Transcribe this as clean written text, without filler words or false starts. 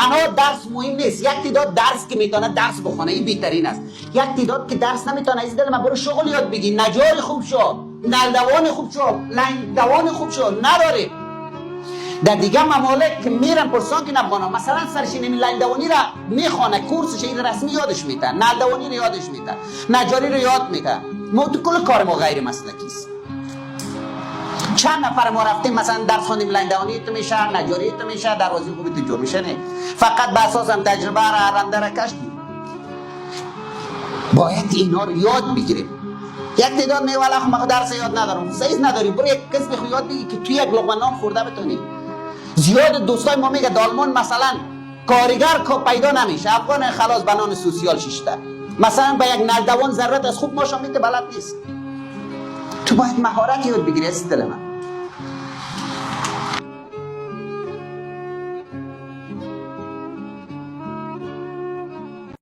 تنها درس مهم نیست. یک تعداد درس که میتونه درس بخونه این بهترین است. یک تعداد که درس نمیتونه از دل من برو شغل یاد بگی، نجار خوب شو، نلدوان خوب شو، لنگدوان خوب شو. نداره در دیگه ممالک که میرن پرسان که نبغانا مثلا سرشین لنگدوانی را میخونه، کورسش این رسمی یادش میده، نلدوانی رو یادش میده، نجاری رو یاد میده. ما تو کل کار ما غیر مسلکی است. چند نفر ما رفتیم مثلا درس خوندیم لنگدوانی تو میشه، نجاری تو میشه، دروازه خوبی تو جور میشه. نه فقط به اساس هم تجربه را رنده را کشتیم. باید اینا رو یاد بگیریم. یک تعداد میگه والا من درس یاد ندارم. صحیح نداری، برو یک کسب خو یاد بگی که تو یک لقمه نان خورده بتونی. زیاد دوستای ما میگه دالمان مثلا کارگر که پیدا نمیشه، افغان خلاص بنان سوسیال شیشته. مثلا به یک نلدوان ضرورت از خوب ماشا میده بلد نیست. تو باید مهارت یاد بگیری از دل من.